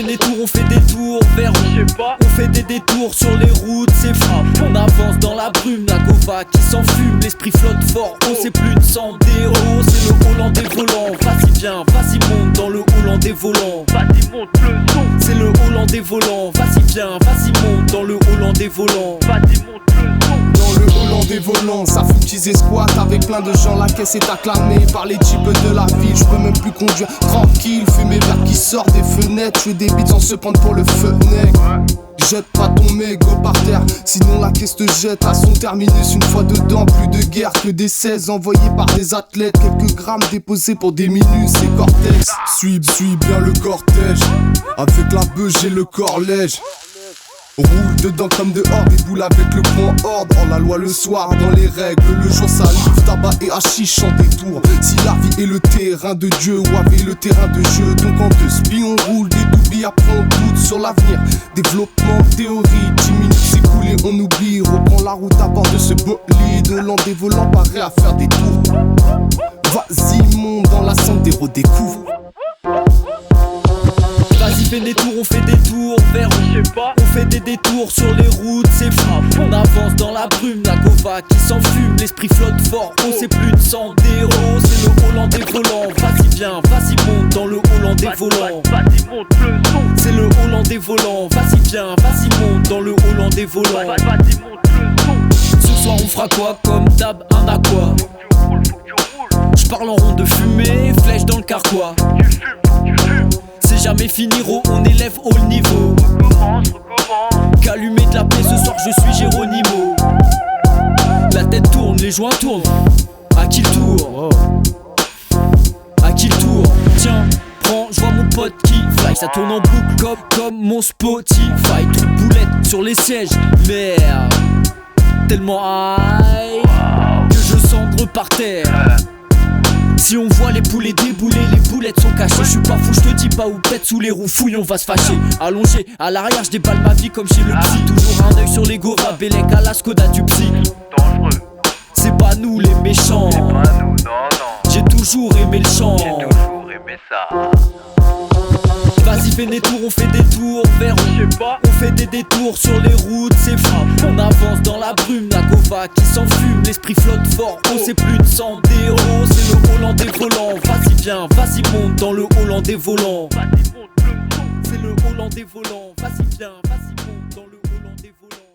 fait des tours, on fait des tours vers où, je sais pas. on fait des détours sur les routes, c'est fou. On avance dans la brume, la gova qui s'enfume, l'esprit flotte fort, on sait plus de sang des héros. C'est le Hollandais volant, vas-y viens, vas-y monte dans le Hollandais volant. Vas-y monte le son. C'est le Hollandais volant, vas-y viens, vas-y monte dans le Hollandais volant. Vas-y monte le son. Dans le Hollandais volant, ça fout petits squats avec plein de gens, la caisse est acclamée par les types de la ville. Je peux même plus conduire tranquille, fumer vert qui sort des fenêtres. Je fais des beats sans se prendre pour le fenêtre. Jette pas ton mégot par terre, sinon la caisse te jette à son terminus. Une fois dedans, plus de guerre que des 16 envoyés par des athlètes. Quelques grammes déposés pour des minus et cortex. Suis bien le cortège, avec la beuh j'ai le corlège. Roule dedans comme dehors, des boules avec le point ordre. En la loi le soir, dans les règles, le jour salive, tabac et hachis en détour. Si la vie est le terrain de Dieu, ou avait le terrain de jeu. Donc en deux spi on roule, des doublis, après on doute sur l'avenir. Développement, théorie, 10 minutes s'écoulées, on oublie. Reprend la route à bord de ce bolide. Hollandais volant, paré à faire des tours. Vas-y monte dans la santé, redécouvre. Vas-y fais des tours, on fait des tours vers où, Je sais pas. on fait des détours sur les routes, c'est fou. On avance dans la brume, la gova qui s'enfume, l'esprit flotte fort, on sait plus de sang des héros. C'est le Hollandais volant, vas-y viens, vas-y monte dans le Hollandais volant. Vas-y monte le son. C'est le Hollandais volant, vas-y viens, vas-y monte dans le Hollandais volant. Vas-y monte le son. Ce soir on fera quoi comme d'hab, un aqua. Faut que tu roules. J'parle en rond de fumée, flèche dans le carquois. Tu fumes, tu fumes. C'est jamais fini, ro, on élève au niveau. Recommence. Qu'allumer de la paix, ce soir je suis Géronimo. La tête tourne, les joints tournent. À qui le tour? À qui le tour? Tiens, prends, je vois mon pote qui fly. Ça tourne en boucle comme mon Spotify. Trop de boulettes sur les sièges, merde. Tellement high que je cendre par terre. Si on voit les poulets débouler, les boulettes sont cachées. Je suis pas fou, je te dis pas où pète sous les roues fouilles, on va se fâcher. Allongé à l'arrière, je déballe ma vie comme chez le psy. Toujours un œil sur les Gora, Bélec à la Skoda du psy. Dangereux. C'est pas nous les méchants. C'est pas nous, non. J'ai toujours aimé le chant. J'ai toujours aimé ça. Vas-y fais des tours, on fait des tours vers où, Je sais pas. on fait des détours sur les routes, c'est fou. On avance dans la brume, la gova qui s'enfume, l'esprit flotte fort, on sait plus de sang des héros. C'est le Hollandais volant, vas-y viens, vas-y monte dans le Hollandais volant. Vas-y monte le son. C'est le Hollandais volant, vas-y viens, vas-y monte dans le Hollandais volant.